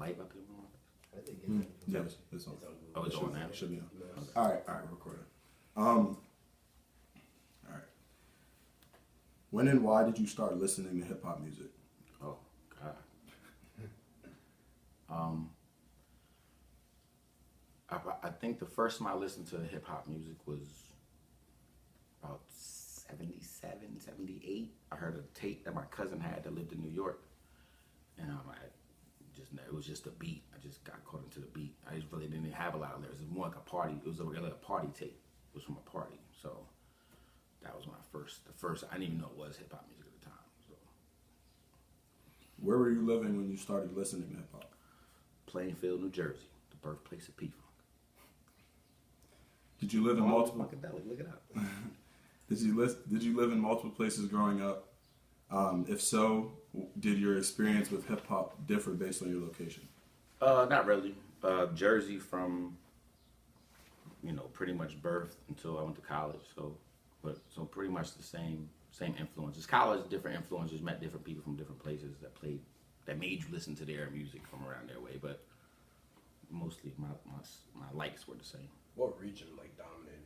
light about to be I think it's Yes, it's on. Oh, it's on now. It should be on. All right, recording. All right. When and why did you start listening to hip hop music? Oh, God. I think the first time I listened to hip hop music was about 77, 78. I heard a tape that my cousin had that lived in New York. And it was just a beat. I just got caught into the beat. I just really didn't have a lot of lyrics. It was more like a party. It was a party tape. It was from a party. So that was the first, I didn't even know it was hip hop music at the time. So Where were you living when you started listening to hip hop? Plainfield, New Jersey, the birthplace of P-Funk. Did you live in multiple? Funkadelic, look it up. Did you live in multiple places growing up? If so, did your experience with hip hop differ based on your location? Not really. Jersey from, pretty much birth until I went to college. So pretty much the same influences. College, different influences, met different people from different places that made you listen to their music from around their way. But mostly my likes were the same. What region dominated?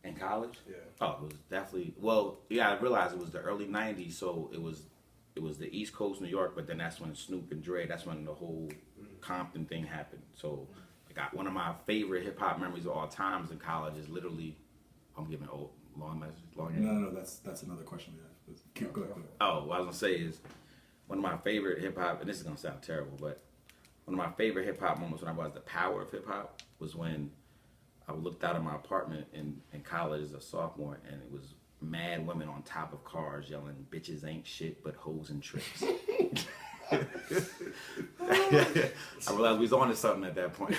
In college? Yeah. Oh, it was definitely, I realized it was the early 90s, so it was the East Coast, New York, but then that's when Snoop and Dre, that's when the whole Compton thing happened. So one of my favorite hip hop memories of all times in college is literally, I'm giving long message, long answer. No, that's another question we have. Keep going. Oh, what I was gonna say is one of my favorite hip hop, and this is gonna sound terrible, but one of my favorite hip hop moments when I realized the power of hip hop was when I looked out of my apartment in college as a sophomore, and it was mad women on top of cars yelling, "Bitches ain't shit but hoes and tricks." I realized we was on to something at that point.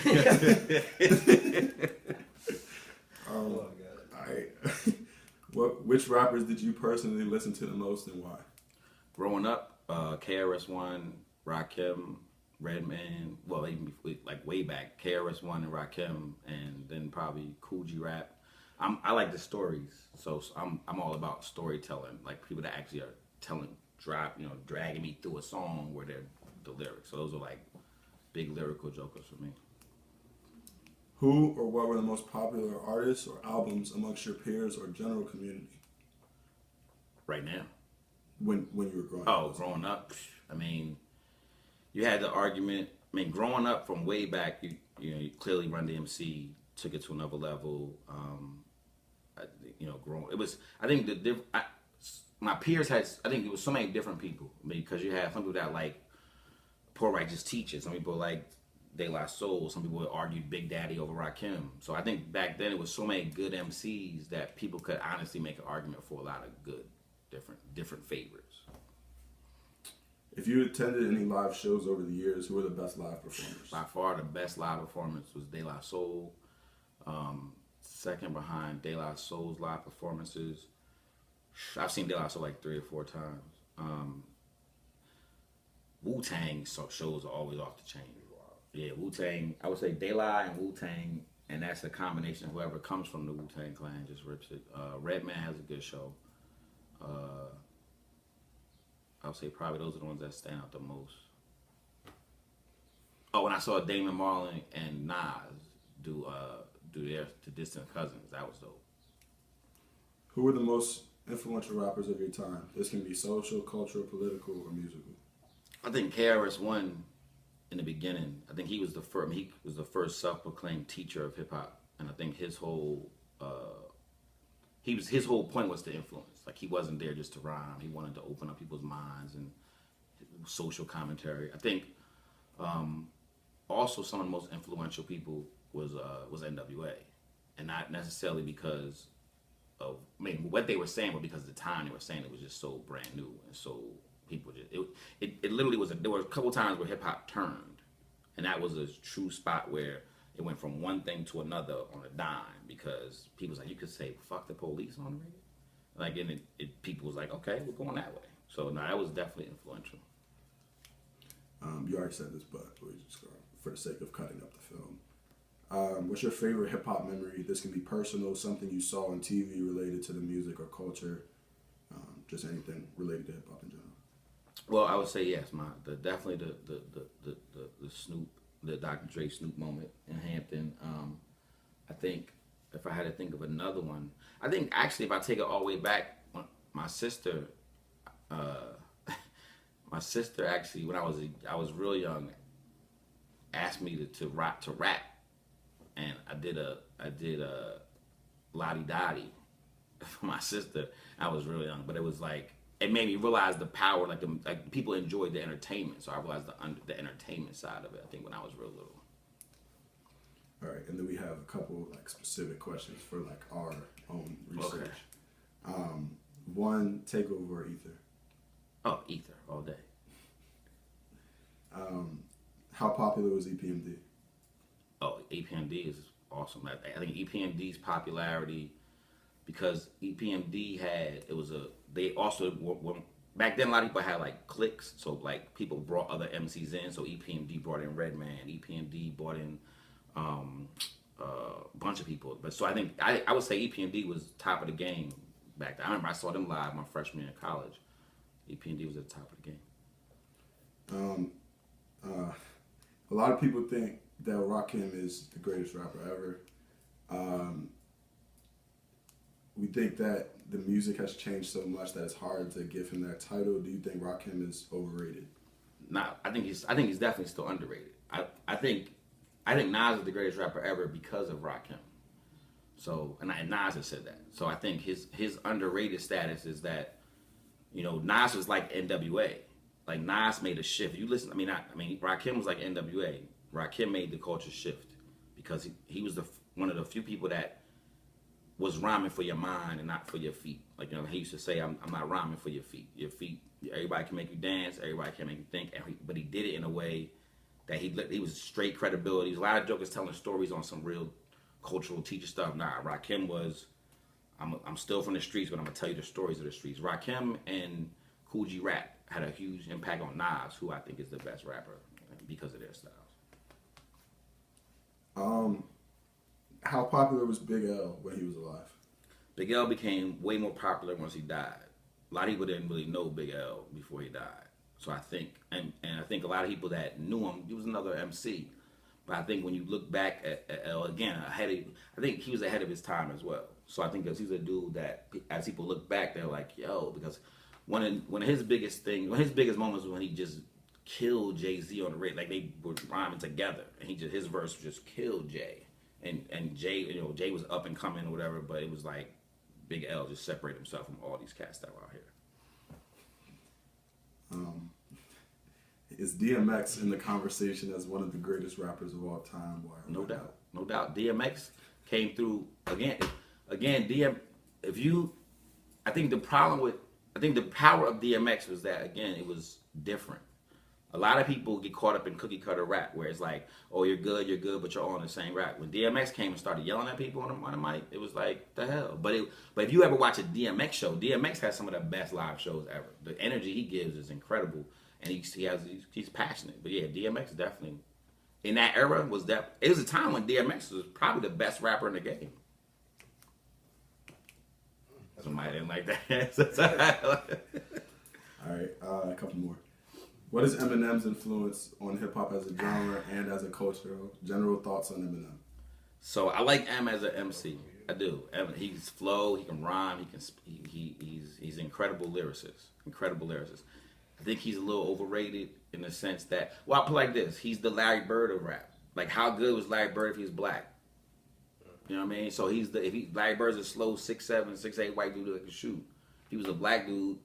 All right. Which rappers did you personally listen to the most and why? Growing up, KRS-One, Rakim, Redman, well, even before, way back, KRS-One and Rakim, and then probably Kool G Rap. I like the stories, so I'm all about storytelling, like people that actually are dragging me through a song where they're the lyrics. So those are big lyrical jokers for me. Who or what were the most popular artists or albums amongst your peers or general community? Right now. When you were growing up? Oh, growing up, you had the argument. Growing up from way back, you clearly Run DMC took it to another level. Growing, it was. I think my peers had. I think there was so many different people because you had some people that like Poor Righteous Teacher. Some people like De La Soul. Some people argued Big Daddy over Rakim. So I think back then it was so many good MCs that people could honestly make an argument for a lot of good, different favorites. If you attended any live shows over the years, who were the best live performers? By far, the best live performance was De La Soul. Second behind De La Soul's live performances, I've seen De La Soul 3 or 4 times. Wu-Tang shows are always off the chain. Yeah, Wu-Tang, I would say De La and Wu-Tang, and that's a combination of whoever comes from the Wu-Tang clan just rips it. Redman has a good show. I would say probably those are the ones that stand out the most. Oh, when I saw Damon Marlin and Nas do their Distant Cousins, that was dope. Who were the most influential rappers of your time? This can be social, cultural, political, or musical. I think KRS-One in the beginning. I think he was the first. He was the first self-proclaimed teacher of hip hop, and I think his whole his whole point was to influence. He wasn't there just to rhyme. He wanted to open up people's minds and social commentary. I think also some of the most influential people was NWA, and not necessarily because of what they were saying, but because of the time they were saying it was just so brand new and so people just it literally was. There were a couple times where hip hop turned, and that was a true spot where it went from one thing to another on a dime because people was you could say "fuck the police" on the radio, and people was okay, we're going that way. So no, that was definitely influential. You already said this, but we're just going for the sake of cutting up the film. What's your favorite hip hop memory? This can be personal, something you saw on TV related to the music or culture, just anything related to hip hop in general. Well, I would say yes. Definitely the Snoop, the Dr. Dre Snoop moment in Hampton. I think if I had to think of another one, I think actually if I take it all the way back, my sister, uh, my sister actually when I was real young, asked me to rap, and I did a Lottie Dottie for my sister. I was real young, but it was like it made me realize the power. Like people enjoyed the entertainment, so I realized the entertainment side of it. I think when I was real little. All right, and then we have a couple like specific questions for like our own research. Okay. One, Takeover or Ether? Oh, Ether all day. How popular was EPMD? Oh, EPMD is awesome. I think EPMD's popularity because EPMD had they also back then a lot of people had like cliques, so like people brought other MCs in. So EPMD brought in Redman, EPMD brought in a bunch of people. But so I think I would say EPMD was top of the game back then. I remember I saw them live my freshman year in college. EPMD was at the top of the game. A lot of people think that Rakim is the greatest rapper ever. We think that the music has changed so much that it's hard to give him that title. Do you think Rakim is overrated? Nah, I think he's definitely still underrated. I think Nas is the greatest rapper ever because of Rakim. So and Nas has said that. So I think his underrated status is that, you know, Nas was like NWA. Like Nas made a shift. You listen. Rakim was like NWA. Rakim made the culture shift because he was one of the few people that was rhyming for your mind and not for your feet. Like, you know, he used to say, "I'm not rhyming for your feet. Your feet. Everybody can make you dance. Everybody can make you think." But he did it in a way that he was straight credibility. There's a lot of jokers telling stories on some real cultural teacher stuff. Nah, Rakim was. I'm still from the streets, but I'm gonna tell you the stories of the streets. Rakim and Kool G Rap had a huge impact on Nas, who I think is the best rapper because of their styles. How popular was Big L when he was alive? Big L became way more popular once he died. A lot of people didn't really know Big L before he died. So I think, and I think a lot of people that knew him, he was another MC. But I think when you look back at L again, I think he was ahead of his time as well. So I think because he's a dude that, as people look back, they're like, yo, because one of his biggest moments was when he just killed Jay-Z on the radio. Like they were rhyming together, and his verse just killed Jay. And Jay, you know, Jay was up and coming or whatever, but it was like Big L just separated himself from all these cats that were out here. Is DMX in the conversation as one of the greatest rappers of all time? No doubt. DMX came through again. I think the power of DMX was that again it was different. A lot of people get caught up in cookie cutter rap where it's like, oh, you're good, but you're all in the same rap. When DMX came and started yelling at people on the mic, it was like, the hell. But if you ever watch a DMX show, DMX has some of the best live shows ever. The energy he gives is incredible, and he's passionate. But yeah, DMX definitely in that era it was a time when DMX was probably the best rapper in the game. Somebody didn't like that. All right, a couple more. What is Eminem's influence on hip hop as a genre and as a culture? General thoughts on Eminem. So I like M as an MC. I do. He's flow. He can rhyme. He's incredible lyricist. I think he's a little overrated in the sense that, well, I'll put it like this: he's the Larry Bird of rap. Like, how good was Larry Bird if he was black? You know what I mean? So Larry Bird's a slow 6'7", 6'8" white dude that can shoot. If he was a black dude,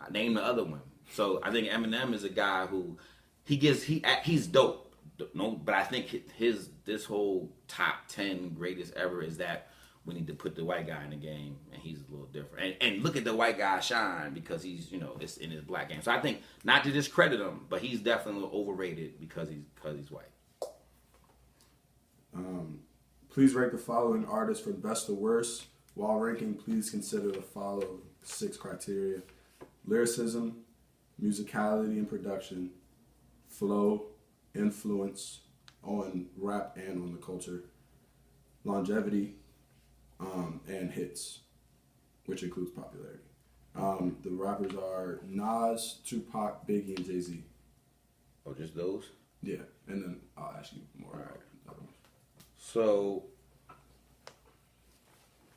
I name the other one. So I think Eminem is a guy who he's dope. No, but I think this whole top 10 greatest ever is that we need to put the white guy in the game, and he's a little different. And look at the white guy shine because he's, you know, it's in his black game. So I think not to discredit him, but he's definitely overrated because he's white. Please rank the following artists from best to worst. While ranking, please consider the following 6 criteria: lyricism, musicality and production, flow, influence on rap and on the culture, longevity, and hits, which includes popularity. The rappers are Nas, Tupac, Biggie, and Jay-Z. Oh, just those? Yeah, and then I'll ask you more. All about right. the other ones. So,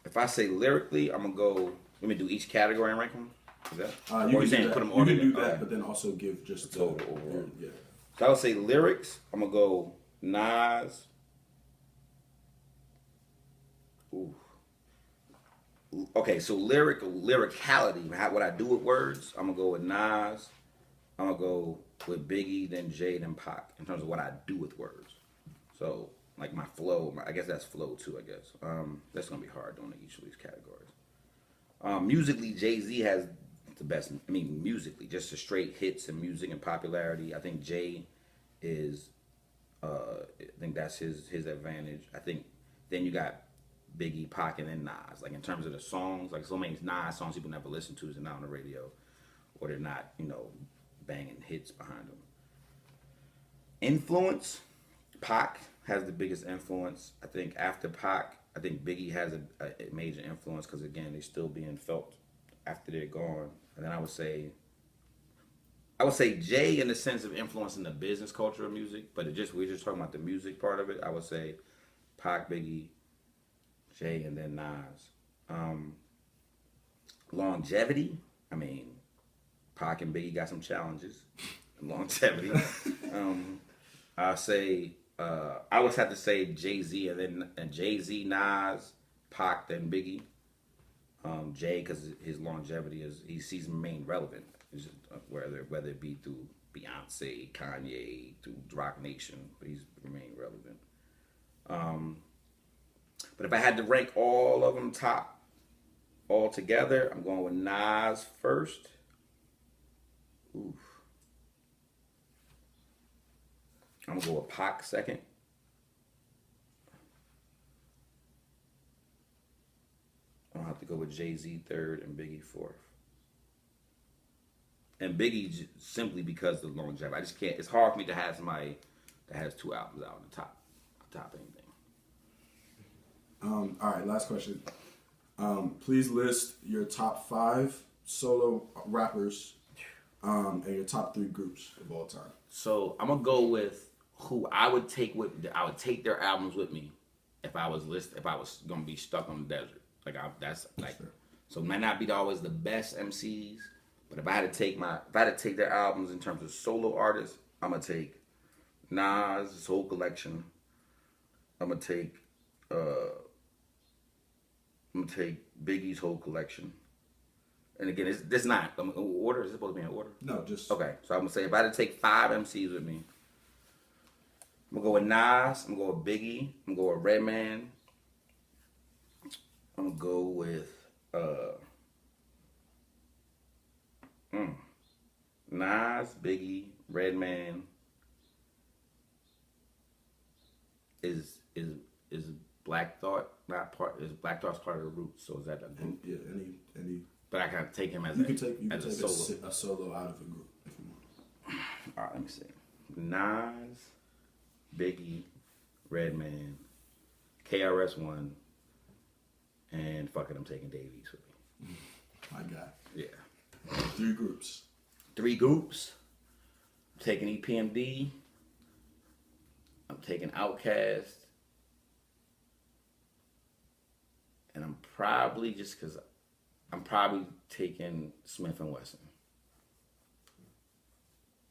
if I say lyrically, I'm gonna go. Let me do each category and rank them. Is that? You or can saying do that. put them You all can do together? that, Okay. but then also give just The total overall. Yeah. So I would say lyrics. I'm gonna go Nas. Ooh. Okay, so lyricality, what I do with words. I'm gonna go with Nas. I'm gonna go with Biggie, then Jay, then Pac. In terms of what I do with words. So like my flow, I guess that's flow too. I guess that's gonna be hard doing each of these categories. Musically, Jay-Z has the best. I mean, musically, just the straight hits and music and popularity. I think Jay is. I think that's his advantage. I think then you got Biggie, Pac, and then Nas. Like in terms of the songs, like so many Nas songs people never listen to is not on the radio, or they're not, banging hits behind them. Influence, Pac has the biggest influence. I think after Pac, I think Biggie has a major influence because again, they're still being felt after they're gone. And then I would say Jay in the sense of influencing the business culture of music, but we're just talking about the music part of it. I would say Pac, Biggie, Jay, and then Nas. Longevity, I mean, Pac and Biggie got some challenges. Longevity. I would have to say Jay-Z and Jay-Z, Nas, Pac, then Biggie. Jay, because his longevity he's remained relevant. It's just, whether it be through Beyonce, Kanye, through Rock Nation, but he's remained relevant. But if I had to rank all of them top all together, I'm going with Nas first. Oof. I'm gonna go with Pac second. I'm gonna have to go with Jay-Z third and Biggie fourth. And Biggie simply because of the longevity. I just can't. It's hard for me to have somebody that has 2 albums out on the top anything. All right, last question. Please list your top 5 solo rappers and your top 3 groups of all time. So I'm gonna go with who I would take their albums with me if I was gonna be stuck on the desert. So it might not be always the best MCs, but if I had to take their albums in terms of solo artists, I'm gonna take Nas, his whole collection. I'm gonna take Biggie's whole collection. And again, this not order. Is it supposed to be in order? No, just Okay. So I'm gonna say if I had to take 5 MCs with me, I'm gonna go with Nas. I'm gonna go with Biggie. I'm gonna go with Redman. I'm gonna go with Nas, Biggie, Redman. Is Black Thought not part? Is Black Thought's part of the Roots? So is that a group? yeah, any. But I can take him as You can take a solo. a solo out of a group if you want. All right, let me see. Nas, Biggie, Redman, KRS-One, and fuck it, I'm taking Dave East with me. My guy. Yeah. 3 groups. 3 groups. I'm taking EPMD. I'm taking Outkast. And I'm probably taking Smith and Wesson.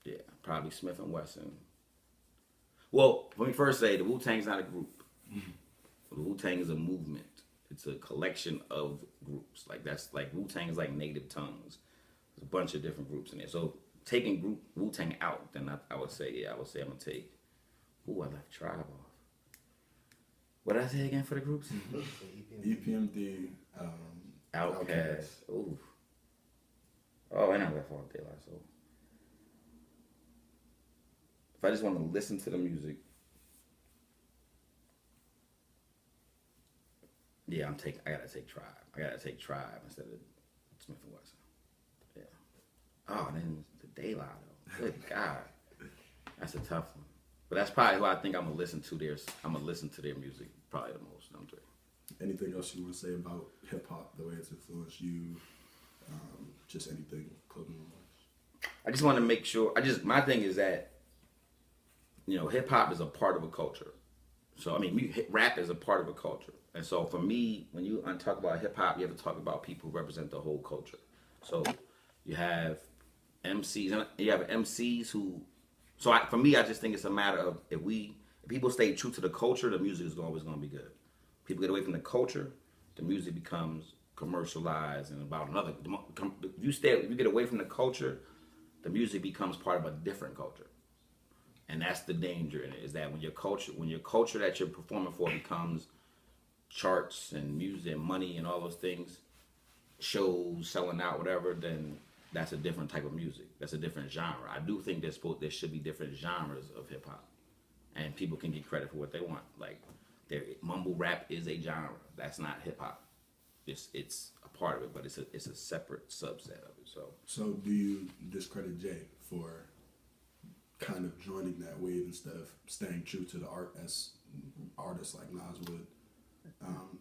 Yeah, probably Smith and Wesson. Well, let me first say the Wu-Tang's not a group. The Wu-Tang is a movement. It's a collection of groups. Like Wu-Tang is like Native Tongues. There's a bunch of different groups in there. So taking Wu-Tang out, then I would say I'm gonna take. Ooh, I left Tribe off. What did I say again for the groups? EPMD, Outkast. Ooh. Oh, and I left off De La Soul. If I just want to listen to the music, yeah, I gotta take Tribe. I gotta take Tribe instead of Smith and Wesson. Yeah. Oh, and then the De La though. Good God, that's a tough one. But that's probably why I think I'm gonna listen to their music probably the most. Them 3. Anything else you want to say about hip hop, the way it's influenced you Just anything, closing remarks. I just want to make sure. My thing is that, hip hop is a part of a culture. So I mean, rap is a part of a culture, and so for me, when you talk about hip hop, you have to talk about people who represent the whole culture. So you have MCs, and you have MCs who. So for me, I just think it's a matter of if people stay true to the culture, the music is always going to be good. People get away from the culture, the music becomes commercialized and about another. If you get away from the culture, the music becomes part of a different culture. And that's the danger in it, is that when your culture that you're performing for becomes charts and music and money and all those things, shows, selling out, whatever, then that's a different type of music. That's a different genre. I do think there should be different genres of hip hop, and people can get credit for what they want. Like, mumble rap is a genre. That's not hip hop. It's a part of it, but it's a separate subset of it. So do you discredit Jay for kind of joining that wave instead of staying true to the art as artists like Nas would,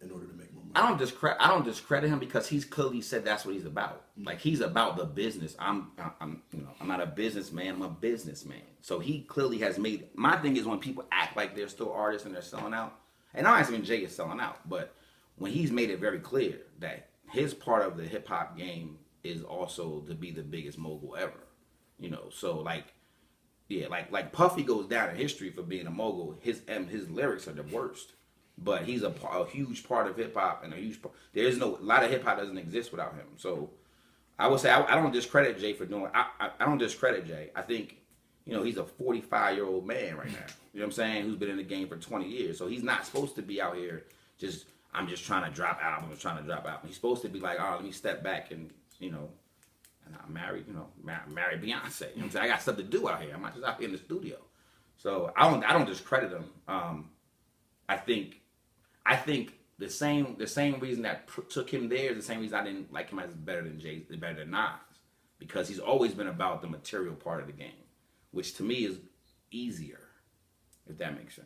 in order to make more money? I don't discredit him because he's clearly said that's what he's about. Like, he's about the business. I'm not a businessman. I'm a businessman. So he clearly has made. My thing is when people act like they're still artists and they're selling out, and I'm not saying Jay is selling out, but when he's made it very clear that his part of the hip hop game is also to be the biggest mogul ever, so like. Yeah, like Puffy goes down in history for being a mogul. His lyrics are the worst, but he's a huge part of hip hop, and a lot of hip hop doesn't exist without him. So I would say I don't discredit Jay for doing. I don't discredit Jay. I think he's a 45-year-old man right now. You know what I'm saying? Who's been in the game for 20 years. So he's not supposed to be out here I'm just trying to drop albums, He's supposed to be like, let me step back and and I married, married Beyonce. You know what I'm saying? I got stuff to do out here. I'm not just out here in the studio. So I don't discredit him. I think the same reason that took him there is the same reason I didn't like him as better than Nas, because he's always been about the material part of the game, which to me is easier, if that makes sense.